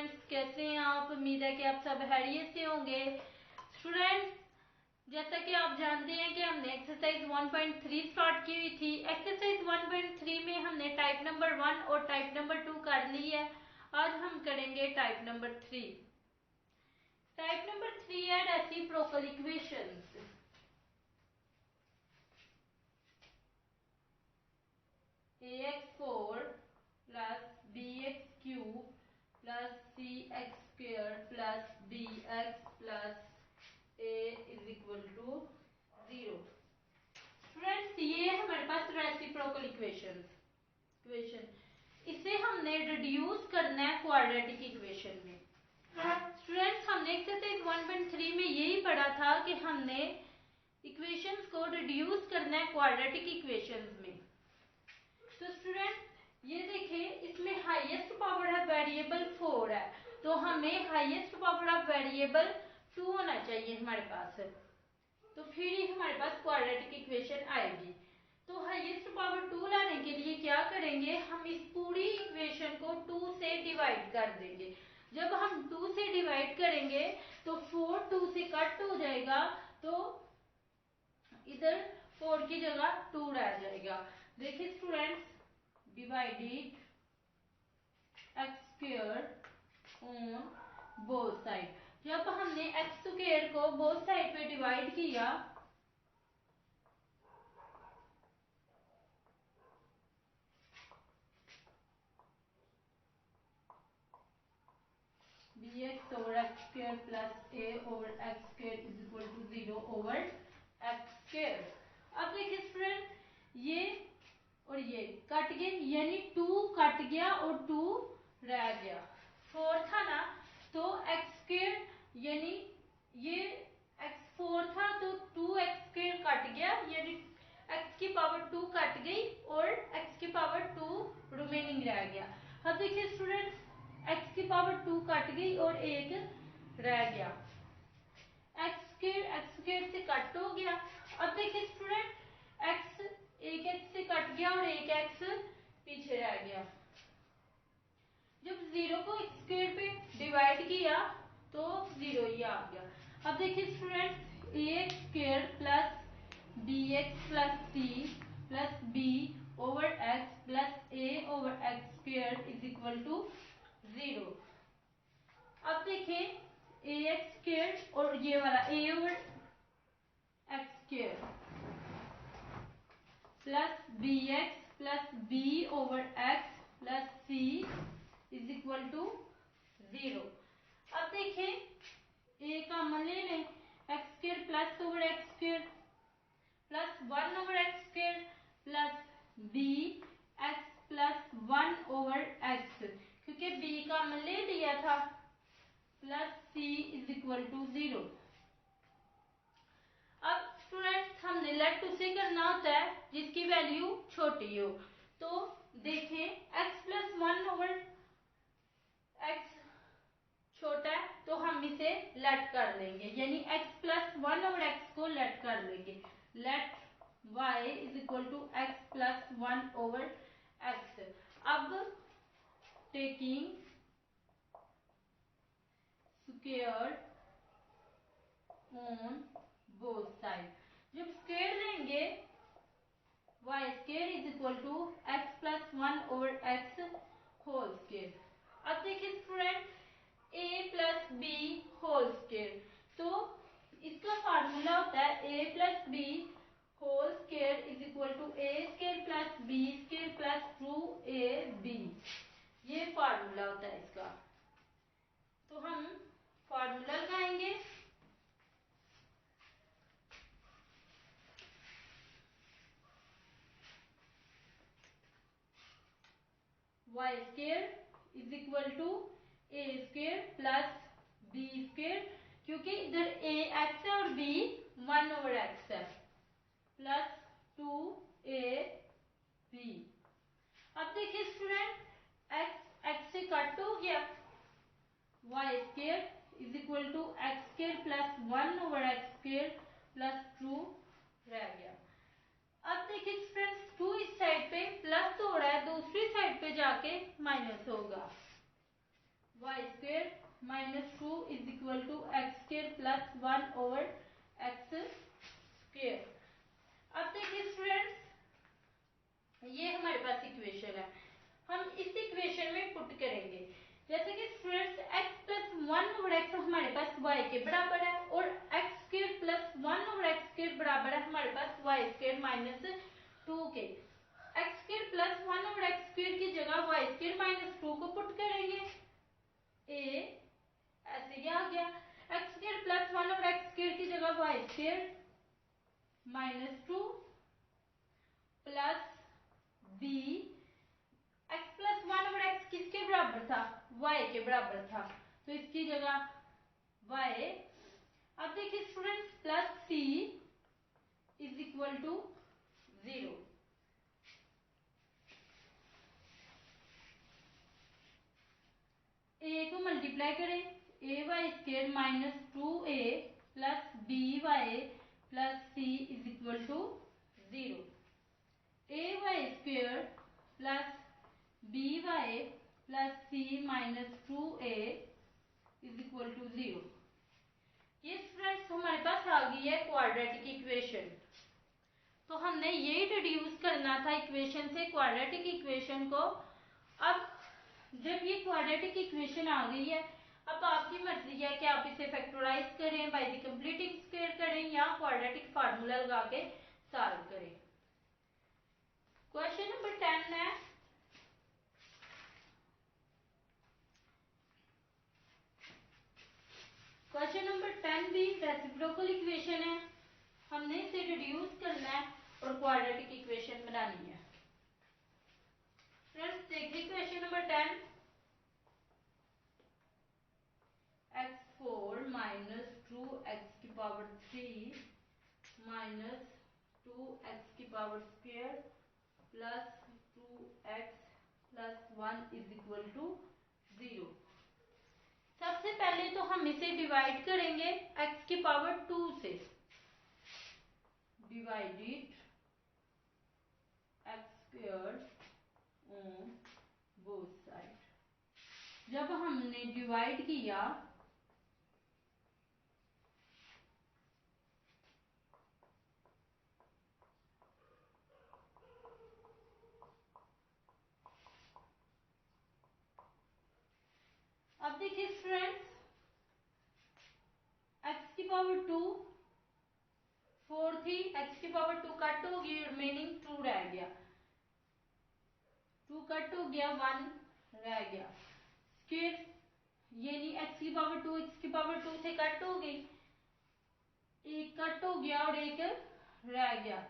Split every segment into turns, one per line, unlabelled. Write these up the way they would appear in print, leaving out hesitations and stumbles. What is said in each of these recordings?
Students, कैसे हैं आप? उम्मीद है कि आप सब खैरियत से होंगे। स्टूडेंट्स, जैसा कि आप जानते हैं कि हमने एक्सरसाइज 1.3 स्टार्ट की हुई थी। एक्सरसाइज 1.3 में हमने टाइप नंबर 1 और टाइप नंबर 2 कर ली है। आज हम करेंगे टाइप नंबर 3। टाइप नंबर 3 है reciprocal equations. ax4 plus bx3 plus cx2 plus bx plus a is equal to 0। Students, ये हमारे पास रेसिप्रोकल इक्वेशन। इसे हमने रिड्यूस करना है क्वाड्रेटिक इक्वेशन में। स्टूडेंट्स, हमने एक्सरसाइज 1.3 में यही पढ़ा था कि हमने इक्वेशंस को रिड्यूस करना है क्वाड्रेटिक इक्वेशंस में। तो स्टूडेंट, ये देखिए, इसमें हाईएस्ट पावर ऑफ वेरिएबल 4 है, तो हमें हाईएस्ट पावर ऑफ वेरिएबल 2 होना चाहिए हमारे पास, तो फिर ही हमारे पास क्वाड्रेटिक इक्वेशन आएगी। तो हाईएस्ट पावर 2 लाने के लिए क्या करेंगे, हम इस पूरी इक्वेशन को 2 से डिवाइड कर देंगे। जब हम 2 से डिवाइड करेंगे तो 4 2 से कट हो जाएगा, तो इधर 4 की जगह 2 रह जाएगा। देखिए students, divided x square on both side. जब हमने एक्स स्क्वायर को बोथ साइड पे डिवाइड किया, bx over x square plus a over x square is equal to 0 over x square. अब देखिए स्टूडेंट, ये और ये कट गए, यानी 2 कट गया और 2 रह गया। 4 था ना, तो एक्स स्क्वायर यानी ये x4 था, तो 2x2 कट गया, यानी x की पावर 2 कट गई और x की पावर 2 रिमेनिंग रह गया। अब देखिए स्टूडेंट्स, x की पावर 2 कट गई और 1 रह गया। x2 से कट हो गया। अब देखिए स्टूडेंट, x एक x से कट गया और एक x पीछे रह गया। जब 0 को x2 पे डिवाइड किया तो 0 ही आ गया। अब देखिए students, ax2 plus bx plus c plus b over x plus a over x square is equal to 0। अब देखिए, ax स्क्वायर और ये वाला a over x square plus bx plus b over x plus c is equal to 0। अब देखिए, a का मान ले लें, x square plus over x square plus 1 over x square plus b x plus 1 over x, क्योंकि b का मान ले लिया था, plus c is equal to 0। अब स्टूडेंट्स, हमने लेट उसे करना होता है जिसकी वैल्यू छोटी हो। तो देखें, x प्लस 1 ओवर x छोटा है, तो हम इसे लेट कर लेंगे, यानी x प्लस 1 ओवर x को लेट कर लेंगे। Let y is equal to x plus 1 over x। अब taking square on both side, जब स्क्वायर लेंगे y square is equal to x plus 1 over x whole square. अब देखिए student, a plus b whole square, तो इसका formula होता है a plus b whole square is equal to a square plus b square plus 2ab। ये formula होता है इसका। तो हम फार्मूला लगाएंगे, y square is equal to a square plus b square, क्योंकि इधर a x है और b 1 ओवर x है, प्लस 2ab। अब देखिए स्टूडेंट, x से कट हो गया, y square is equal to x square plus 1 over x square plus 2 रह गया। अब देखिए स्टूडेंट्स, 2 इस साइड पे प्लस हो रहा है, दूसरी साइड पे जाके माइनस होगा। Y square minus 2 is equal to x square plus 1 over x square. अब देखिए स्टूडेंट्स, ये हमारे पास इक्वेशन है, हम इस इक्वेशन में पुट करेंगे। जैसे कि students x plus 1 over x हमारे पास y के बराबर है और x square plus 1 over x square बराबर है हमारे पास y स्क्वेयर माइनस 2 के। X square plus 1 over x square की जगह y स्क्वेयर माइनस 2 को पुट करेंगे। ए ऐसे ही आ गया, x square plus 1 over x square की जगह y square minus 2 plus b, x plus 1 over x किसके बराबर था, y के बराबर था, तो इसकी जगह y। अब देखिए students plus c is equal to 0। a को मल्टीप्लाई करें, a y square minus 2a plus b y plus c is equal to 0। a y square plus b y plus c minus 2a is equal to 0। ये students हमारे पास आ गई है quadratic equation. तो हमने यही reduce करना था इक्वेशन से क्वाड्रेटिक इक्वेशन को। अब जब ये क्वाड्रेटिक इक्वेशन आ गई है, अब आपकी मर्जी है कि आप इसे फैक्टराइज करें, बाय द कंप्लीटिंग स्क्वायर करें या क्वाड्रेटिक फार्मूला लगा के सॉल्व करें। क्वेश्चन नंबर 10 है, क्वेश्चन नंबर 10 भी रेसिप्रोकल इक्वेशन है, हमने इसे रिड्यूस करना है और क्वाड्रेटिक इक्वेशन बनानी है। फ्रेंड्स देखिए question number 10, x4 minus 2x की पावर 3 माइनस 2x की power square plus 2x plus 1 is equal to 0। सबसे पहले तो हम इसे डिवाइड करेंगे x की पावर 2 से, divided x square on both side. जब हमने डिवाइड किया अब देखिए स्टूडेंट्स, x की पावर 2 4 थी, x की पावर 2 कट होगी, रिमेनिंग 2 रह गया, 2 कट हो गया, 1 रह गया। स्क्वायर यानी x की पावर 2 x की पावर 2 से कट हो गई, एक कट हो गया और एक रह गया।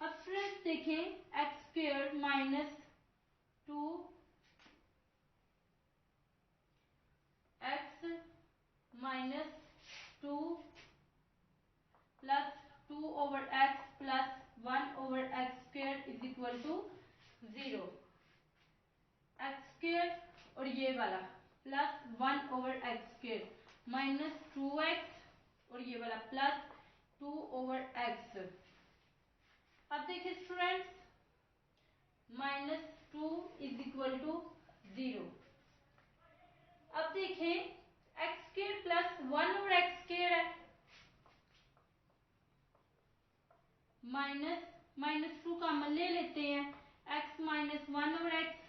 अब स्टूडेंट्स देखें, x square minus 2 x minus 2 plus 2 over x plus 1 over x square is equal to 0। X square और ये वाला plus 1 over x square minus 2x और ये वाला प्लस 2 ओवर एक्स। अब देखिए students, minus 2 is equal to 0। अब देखें x square plus 1 over x square है, माइनस माइनस 2 कॉमन ले लेते हैं, एक्स माइनस 1 ओवर एक्स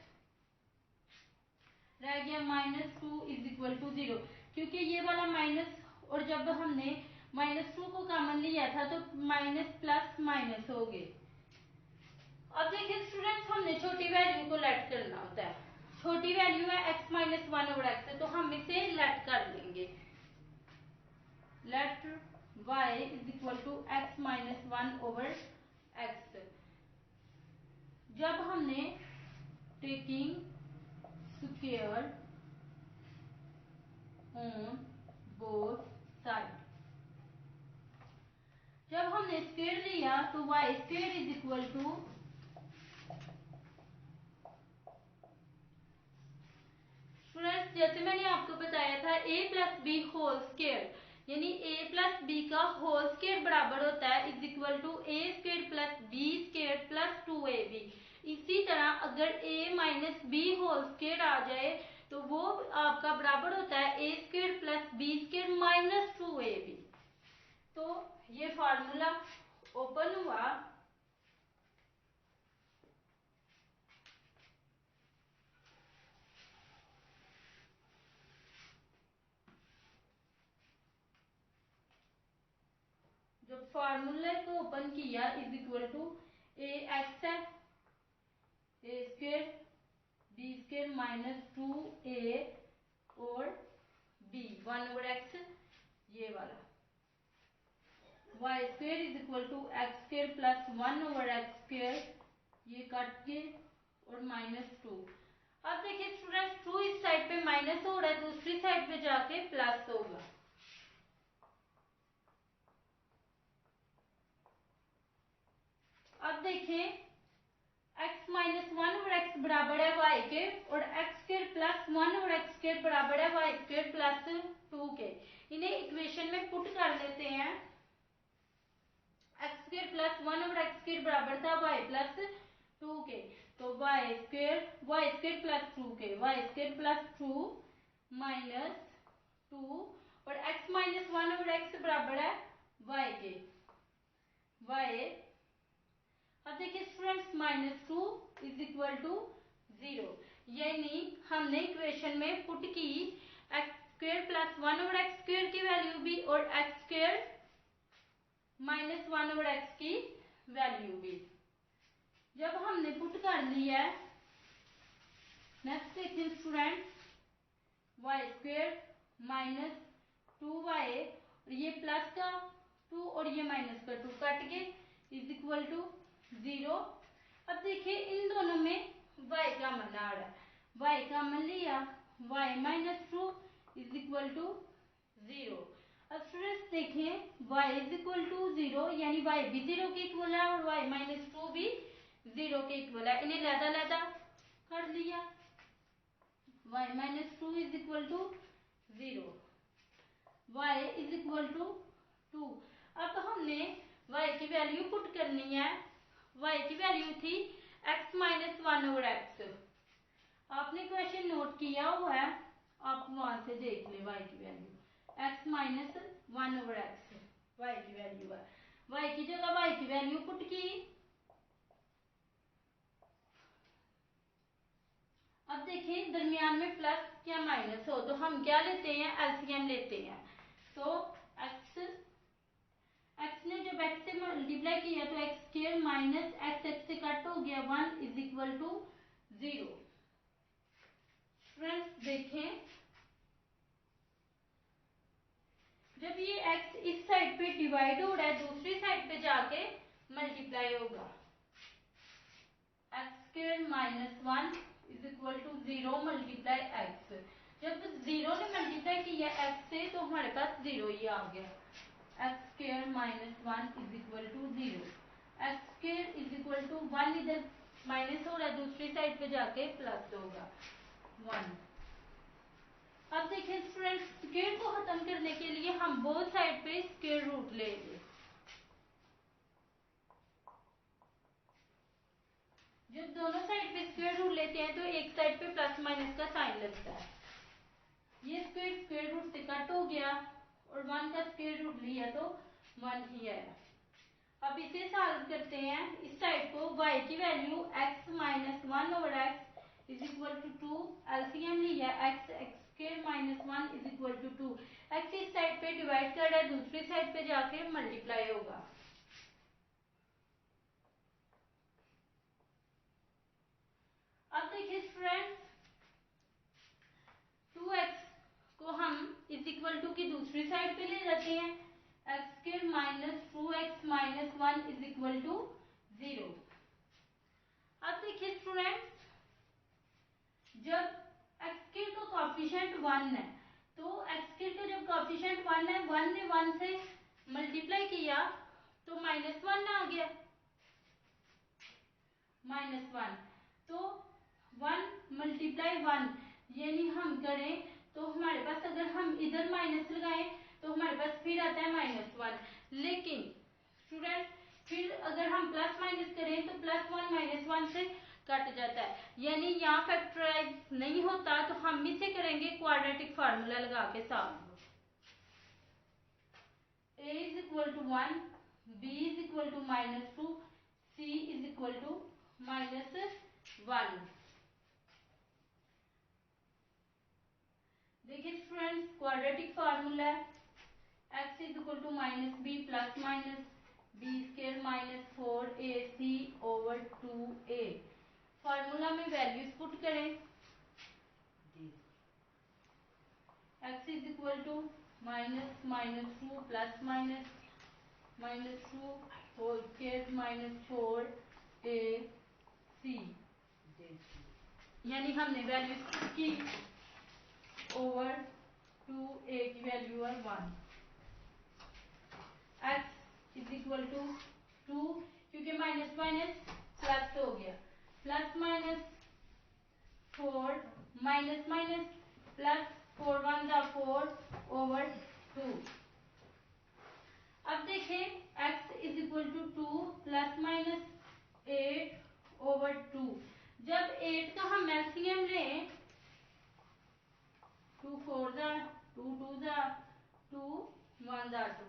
रह गया, माइनस 2 इज इक्वल टू 0। क्योंकि ये वाला माइनस और जब हमने माइनस 2 को कॉमन लिया था तो माइनस प्लस माइनस हो गए। अब देखिए स्टूडेंट्स, हमने छोटी वैल्यू को लेट करना होता है, छोटी वैल्यू है x माइनस 1 ओवर एक्स, तो हम इसे लेट कर लेंगे, let y is equal to x minus 1 over x. जब हमने taking square on both side, जब हमने स्क्वायर लिया तो y square is equal to students, जैसे मैंने आपको बताया था a plus b whole square, यानी a प्लस बी का होल स्क्वायर बराबर होता है is equal to a square plus b square plus 2ab। इसी तरह अगर a minus b whole square आ जाए तो वो आपका बराबर होता है a square plus b square minus 2ab। तो ये फार्मूला ओपन हुआ। जब फार्मूले को ओपन किया is equal to a x है, a square b square minus 2a और b 1/x ये वाला, y square is equal to x square plus 1/x square ये कट के और -2। अब देखिए स्टूडेंट्स 2 इस साइड पे माइनस हो रहा है, दूसरी साइड पे जाके प्लस होगा। अब देखें x माइनस 1/x बराबर है y के और x square plus 1/x square बराबर है y स्क्वायर प्लस 2 के। इन्हें इक्वेशन में पुट कर लेते हैं। x square plus 1/x square बराबर था y प्लस 2 के, तो y स्क्वायर प्लस 2 के, y स्क्वायर प्लस 2 माइनस 2 और x माइनस 1/x बराबर है y के, y। अब देखिए स्टूडेंट्स -2 इज इक्वल टू 0, यानी हमने इक्वेशन में पुट की x square plus 1/x square की वैल्यू भी और एक्स स्क्वायर माइनस 1/x की वैल्यू भी। जब हमने पुट कर लिया है, नेक्स्ट देखिए students Y square minus 2y और ये प्लस का 2 और ये माइनस का 2 कट के इज इक्वल टू 0। अब देखिए इन दोनों में y का मन आ रहा है, y का मन लिया, y minus 2 is equal to 0। अब स्टूडेंट्स देखें y इज इक्वल टू 0 यानी y भी 0 के इक्वल है और y माइनस 2 भी 0 के इक्वल है। इन्हें लैदा कर लिया, y minus 2 is equal to 0, y is equal to 2। अब हमने y की वैल्यू पुट करनी है। y की वैल्यू थी x माइनस 1/x। आपने क्वेश्चन नोट किया हुआ है, आप वहां से देख ले y की value x minus 1/x y की वैल्यू है। y की जगह y की वैल्यू पुट की। अब देखिए दरमियान में प्लस या माइनस हो तो हम क्या लेते हैं, एलसीएम लेते हैं। तो x ने जब x से मल्टीप्लाई किया तो x स्क्वायर माइनस x से कट हो गया 1 इज इक्वल टू 0। फ्रेंड्स देखें जब ये x इस साइड पे डिवाइड हो रहा है दूसरी साइड पे जाके मल्टीप्लाई होगा, x square minus 1 is equal to 0 multiply x। जब 0 ने मल्टीप्लाई किया x से तो हमारे पास 0 ही आ गया, x square minus 1 is equal to 0। x square is equal to 1 इधर माइनस हो रहा है दूसरी साइड पे जाके प्लस होगा 1। अब देखिए स्टूडेंट्स स्क्वायर को खत्म करने के लिए हम बोथ साइड पे स्क्वायर रूट लेंगे। जब दोनों साइड पे स्क्वायर रूट लेते हैं तो एक साइड पे प्लस माइनस का साइन लगता है। ये स्क्वायर रूट से कट हो गया और 1 का स्क्वायर रूट लिया तो 1 ही आया। अब इसे सॉल्व करते हैं, इस साइड को y की value x minus 1/x is equal to 2, LCM लिया x square minus 1 is equal to 2। x इस साइड पे डिवाइड कर रहा है दूसरी साइड पे जाके मल्टीप्लाई होगा। अब देखिए स्टूडेंट्स 2x को हम इज इक्वल टू की दूसरी साइड पे ले जाते हैं, x square minus 2x minus 1 is equal to 0। अब देखिए स्टूडेंट्स जब x स्क्वायर का कोएफिशिएंट 1 है तो x स्क्वायर का जब कोएफिशिएंट 1 है 1 ने 1 से मल्टीप्लाई किया तो -1 आ गया, -1। तो 1 मल्टीप्लाई 1 यानी हम करें तो हमारे पास अगर हम इधर माइनस लगाएं तो हमारे पास फिर आता है -1। लेकिन स्टूडेंट फिर अगर हम प्लस माइनस करें तो +1 -1 से कट जाता है, यानी यहाँ फैक्टराइज नहीं होता तो हम इसे करेंगे क्वाड्रेटिक फार्मूला लगा के solve. a is equal to 1, b is equal to -2, c is equal to -1। देखिए स्टूडेंट्स, क्वाड्रेटिक फार्मूला है x is equal to -b plus minus b square -4ac over 2a। Formula में values put करें। x is equal to -2 plus -2 whole square -4ac, यानी हमने values put की over 2a की value है 1। x is equal to 2, क्योंकि minus minus plus हो गया, प्लस -4 माइनस माइनस प्लस 4 1 जा 4 ओवर 2। अब देखें x is equal to 2 plus -8 over 2। जब 8 का हम एलसीएम लें, 2 4 जा 2 2 जा 2 1 जा 2,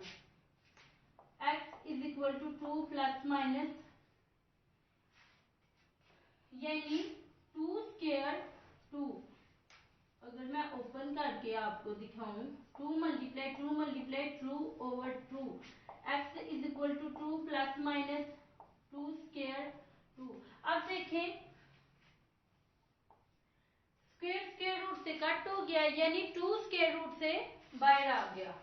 x is equal to 2 plus minus, यानी 2 स्क्वायर 2। अगर मैं ओपन करके आपको दिखाऊं, 2 multiply 2 over 2, x is equal to 2 plus minus 2 square 2। अब देखें स्क्वायर रूट से कट हो गया, यानी 2 स्क्वायर रूट से बाहर आ गया।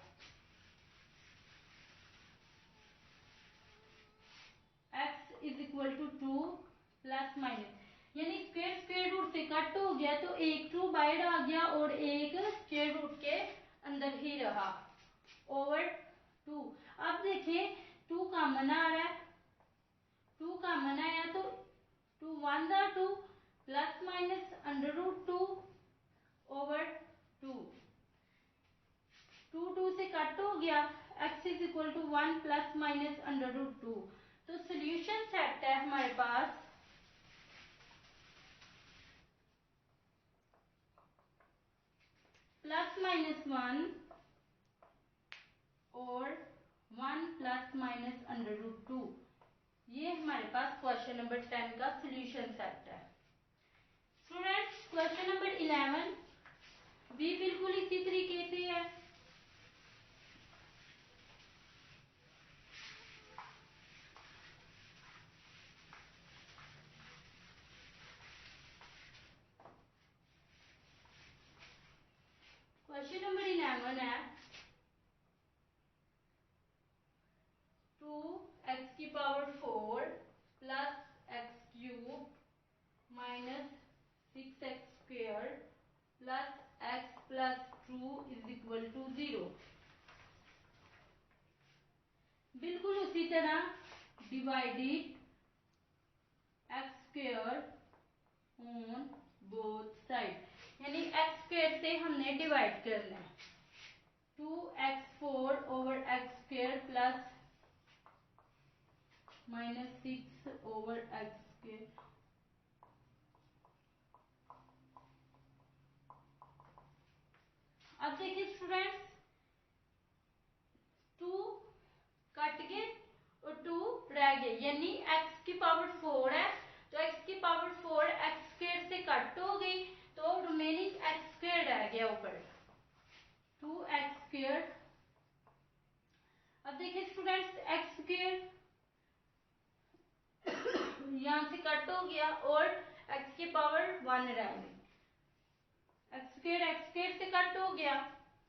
x is equal to 2 plus minus, यानी स्क्वायर रूट से कट हो गया तो एक 2 बाहर आ गया और एक स्क्वायर रूट के अंदर ही रहा ओवर 2। अब देखें 2 कॉमन आ रहा है, 2 कॉमन आया तो 2 1 जा 2 प्लस माइनस √2 ओवर 2, 2 2 से कट हो गया, x is equal to 1 plus minus √2। तो सोल्यूशन सेट है हमारे पास +-1 और 1 ± √2। ये हमारे पास क्वेश्चन नंबर 10 का सोल्यूशन सेट है। स्टूडेंट्स, क्वेश्चन नंबर 11 भी बिल्कुल इसी तरीके से है। क्वेश्चन नंबर 11 है 2x⁴ plus x³ minus 6x² plus x plus 2 is equal to 0। बिल्कुल उसी तरह divided x² on both side, यानी x² से हमने डिवाइड करना है। 2x4 over x² plus -6 over x²। अब देखिए स्टूडेंट्स, 2 कट गए और 2 रह गए, यानी x⁴ है तो x⁴ x² से कट हो गई तो रिमेनिंग x² रह गया ऊपर, 2x²। अब देखिए स्टूडेंट्स, x² यहां से कट हो गया और x⁴ 1 रह गई, x² से कट हो गया,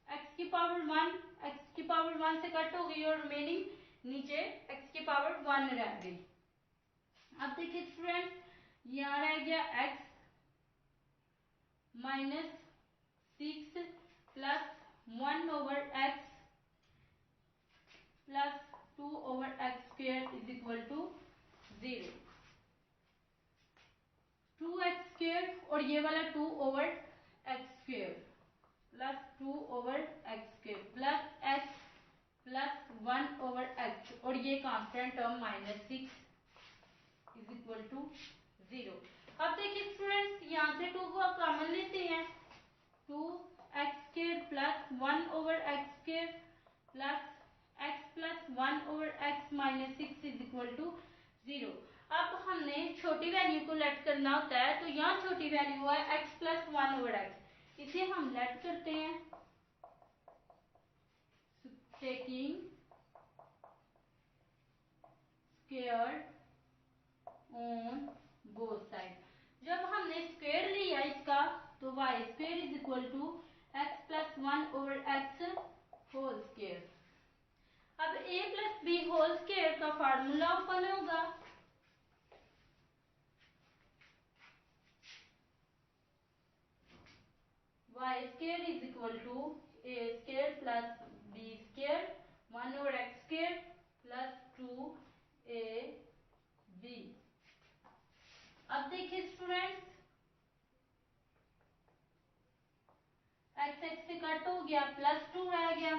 x⁴ 1 से कट हो गई और रिमेनिंग नीचे x⁴ 1 रह गई। अब देखिए स्टूडेंट, यहाँ रह गया x -6 plus 1 over x plus 2 over x² is equal to 0। 2x² और ये वाला 2 over x² plus 2 over x² plus x plus 1 over x और ये constant term -6 is equal to 0। अब देखिए स्टूडेंट्स, यहाँ से 2 को कॉमन लेते हैं, 2x² plus 1 over x² plus x plus 1 over x minus 6 is equal to 0। अब हमने छोटी वैल्यू को लेट करना होता है, तो यहाँ छोटी वैल्यू है x प्लस 1 ओवर x, इसे हम लेट करते हैं taking square on both side. जब हमने स्क्वायर लिया इसका, तो y² is equal to x plus 1 over x whole square. अब a plus b whole square का फार्मूला ओपन होगा, y² is equal to a² plus b² 1 over x² plus 2ab। अब देखिए स्टूडेंट्स, x से cut हो गया, plus 2 रह गया,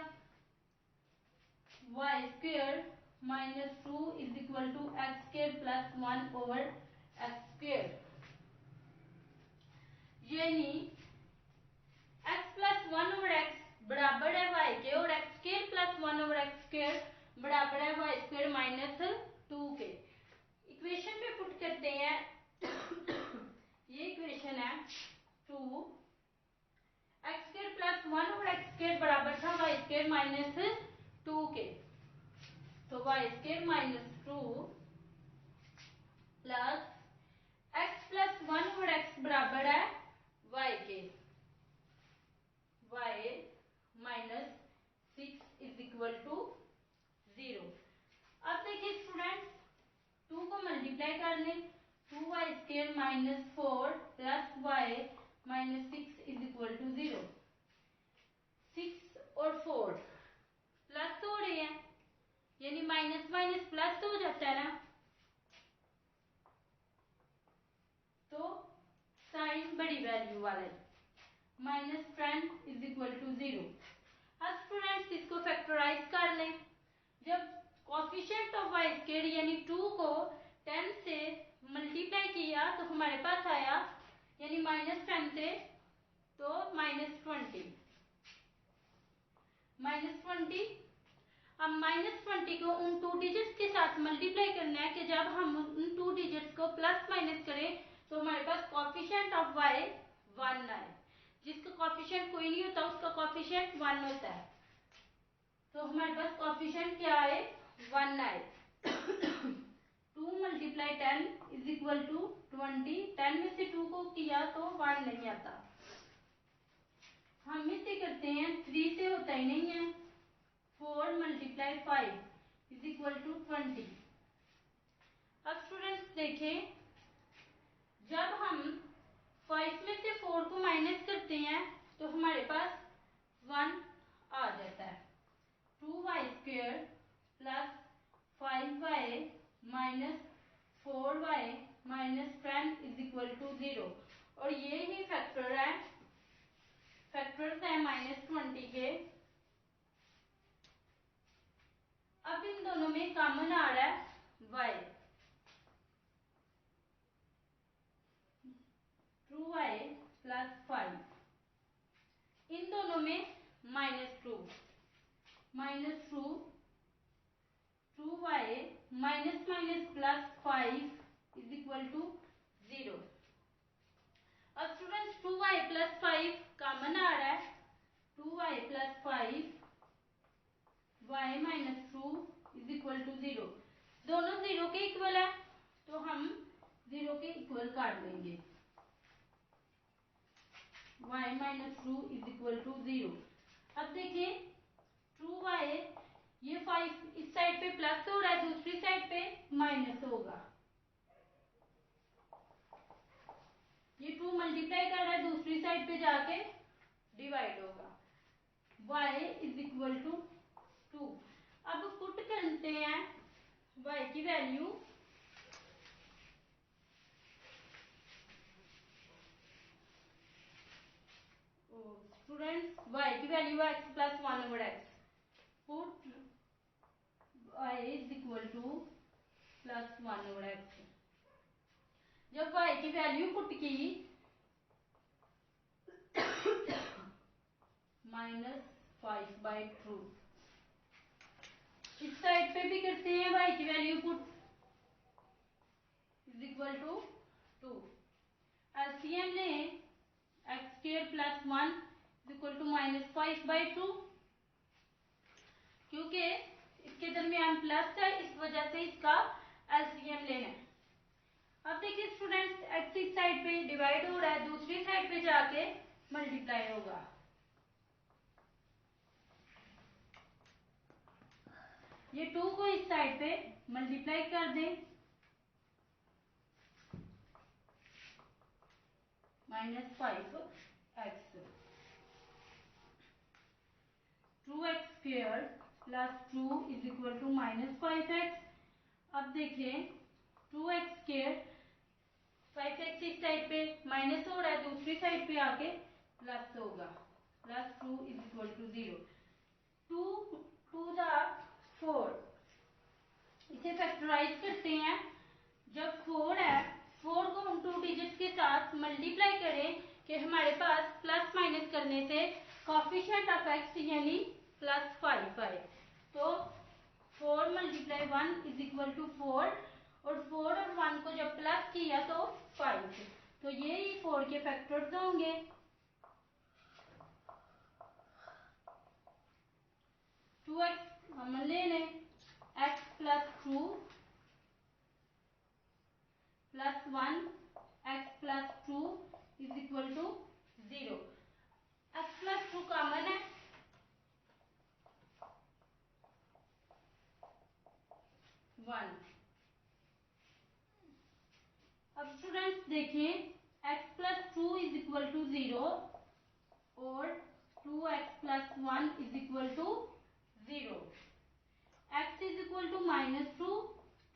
y² minus 2 is equal to x² plus 1 over x², यानी x प्लस 1 ओवर x बराबर है y के, और x² प्लस 1 ओवर x² बराबर है y² माइनस 2 के। इक्वेशन में पुट करते हैं, ये इक्वेशन है 2 x² प्लस 1 ओवर x² बराबर था y² माइनस 2 के, तो y² minus 2 plus x plus 1 over x बराबर है y के, y minus 6 is equal to 0। अब देखिए स्टूडेंट्स, 2 को मल्टीप्लाई कर लें, 2y² minus 4 plus y minus 6 is equal to 0। 6 और 4 प्लस तो हो रहे हैं, यानी माइनस माइनस प्लस तो हो जाता है ना, तो साइन बड़ी वैल्यू वाले माइनस 10 इज इक्वल टू 0। अब स्टूडेंट्स इसको फैक्टराइज कर लें, जब कोफिशिएंट ऑफ y² यानी 2 को 10 से मल्टीप्लाई किया तो हमारे पास आया, यानी माइनस 10 से तो माइनस 20, अब माइनस 20 को उन 2 डिजिट्स के साथ मल्टीप्लाई करना है कि जब हम उन 2 डिजिट्स को प्लस माइनस करें तो हमारे पास कोफिशिएंट ऑफ y 1 आए। जिसका कोफिशिएंट कोई नहीं होता उसका कोफिशिएंट 1 होता है, तो हमारे पास कोफिशिएंट क्या आए, 1 आए। 2 मल्टीप्लाई 10 इज इक्वल टू 20, 10 में से 2 को किया तो 1 नहीं आता, हम इसे करते हैं 3 से होता ही नहीं है, 4 मल्टीप्लाई 5 इज इक्वल टू 20। अब स्टूडेंट्स देखें, जब हम 5 में से 4 को माइनस करते हैं तो हमारे पास 1 आ जाता है, 2y² plus 5y minus 4y minus 10 is equal to 0, और ये ही फैक्टर्स है माइनस 20 के। अब इन दोनों में कॉमन आ रहा है y, 2y प्लस 5, इन दोनों में minus 2 2y minus minus plus 5 is equal to 0। अब स्टूडेंट्स 2y प्लस 5 कॉमन आ रहा है, 2y plus 5 y minus 2 is equal to 0, दोनों 0 के इक्वल है तो हम 0 के इक्वल काट देंगे, y minus 2 is equal to 0। अब देखिए 2y, ये 5 इस साइड पे प्लस हो रहा है, दूसरी साइड पे माइनस होगा, ये 2 मल्टीप्लाई कर रहा है, दूसरी साइड पे जाके डिवाइड होगा, y इज इक्वल टू 2। अब पुट करते हैं y की वैल्यू, स्टूडेंट्स y की वैल्यू है x plus 1 over x, put y is equal two plus 1 over x, जब y की वैल्यू पुट की -5/2, इस साइड पे भी करते हैं y की value put is equal to 2। LCM लें, x² + 1 इज इक्वल टू -5/2, क्योंकि इसके दरमियान प्लस है इस वजह से इसका एलसीएम लेना है। अब देखिए स्टूडेंट्स, x इस साइड पे डिवाइड हो रहा है, दूसरी साइड पे जाके मल्टीप्लाई होगा। ये 2 को इस साइड पे मल्टीप्लाई कर दें, -5x, 2x² + 2 is equal to -5x। अब देखिए 2x², 5x इस साइड पे माइनस हो रहा है, दूसरी साइड पे आके प्लस होगा, +2 इज इक्वल टू 0। 2 2 जा 4, इसे फैक्टराइज करते हैं। जब 4 है, 4 को हम 2 डिजिट्स के साथ मल्टीप्लाई करें कि हमारे पास प्लस माइनस करने से कोएफिशिएंट ऑफ x यानी +5 आए। तो 4 × 1 इज इक्वल टू 4, और 4 और 1 को जब प्लस किया तो 5, तो ये 4 के फैक्टर्स होंगे। 2x हम ले लें, x + 2 + 1, x + 2 is equal to 0। x + 2 common है, 1। अब स्टूडेंट्स देखिए, x + 2 इज इक्वल टू 0 और 2x + 1 is equal to 0। x is equal to -2,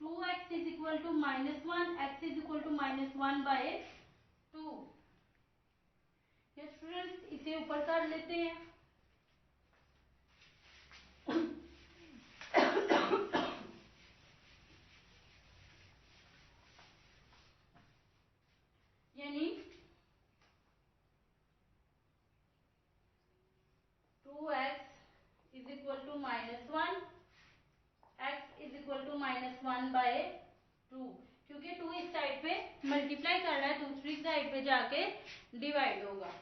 2x is equal to -1, x is equal to -1/2। ये स्टूडेंट्स इसे ऊपर कर लेते हैं। यानी 2x is equal to -1, x is equal to -1/2, क्योंकि 2 इस साइड पे मल्टीप्लाई कर रहा है, दूसरी साइड पे जाके डिवाइड होगा।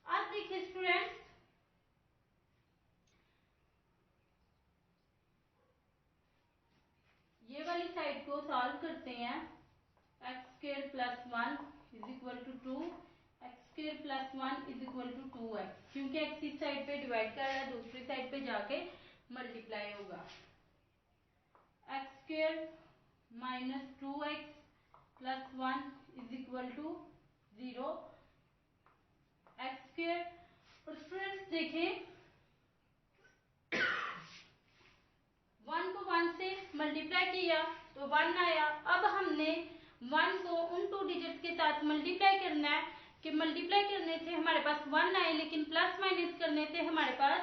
अब देखिए स्टूडेंट्स, ये वाली साइड को सॉल्व करते हैं। x² + 1 is equal to 2, x² + 1 is equal to 2x, क्योंकि x इस साइड पे डिवाइड कर रहा है, दूसरी साइड पे जाके मल्टीप्लाई होगा। x² - 2x + 1 is equal to 0, x²। और स्टूडेंट्स देखें, 1 को 1 से मल्टीप्लाई किया तो 1 आया। अब हमने 1 को उन 2 डिजिट्स के साथ मल्टीप्लाई करना है कि मल्टीप्लाई करने से हमारे पास 1 आए, लेकिन प्लस माइनस करने से हमारे पास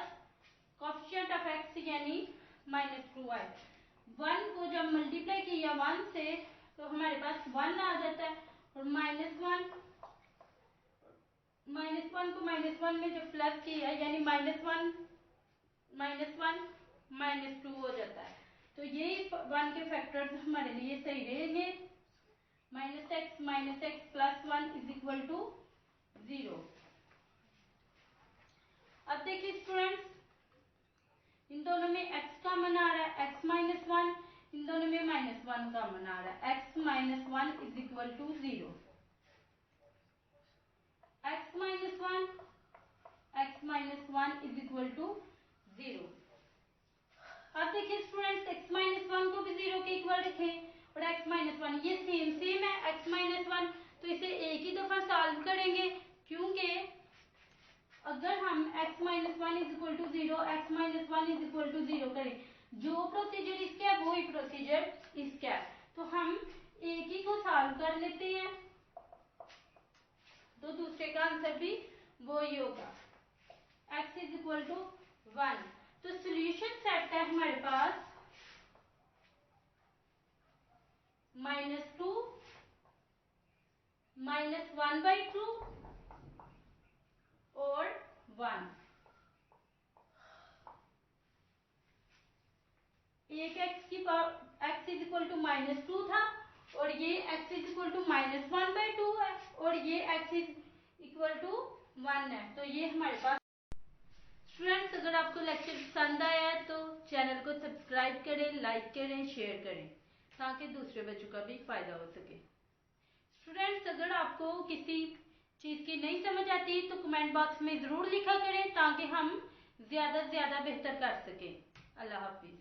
कोएफिशिएंट ऑफ x यानी -2 आए। 1 को जब मल्टीप्लाई किया 1 से तो हमारे पास 1 आ जाता है, और -1 को -1 में जब प्लस किया यानी -1 -2 हो जाता है। तो ये 1 के फैक्टर्स हमारे लिए सही रहेंगे। -x + 1 is equal to 0। अब देखिए स्टूडेंट्स, इन दोनों में x कॉमन आ रहा है, x - 1, इन दोनों में -1 कॉमन आ रहा है, x - 1 is equal to 0। x - 1 is equal to 0। अब देखिए स्टूडेंट्स, x - 1 को भी 0 के इक्वल रखें, और x - 1 ये सेम है, x - 1, तो इसे एक ही दफा सॉल्व करेंगे, क्योंकि अगर हम x - 1 is equal to 0, x - 1 is equal to 0 करें, जो प्रोसीजर इसका है वही प्रोसीजर इसका है, तो हम एक ही को सॉल्व कर लेते हैं, तो दूसरे का आंसर भी वो ही होगा, x इज इक्वल टू 1। तो सोल्यूशन सेट है हमारे पास -2, -1/2 और 1। एक x इज इक्वल टू -2 था और ये x इज इक्वल टू -1/2 है और ये x इज इक्वल टू 1 है। तो ये हमारे पास। स्टूडेंट्स, अगर आपको लेक्चर पसंद आया है तो चैनल को सब्सक्राइब करें, लाइक करें, शेयर करें ताकि दूसरे बच्चों का भी फायदा हो सके। स्टूडेंट्स, अगर आपको किसी चीज की नहीं समझ आती तो कमेंट बॉक्स में जरूर लिखा करें ताकि हम ज्यादा से ज्यादा बेहतर कर सकें। अल्लाह हाफिज।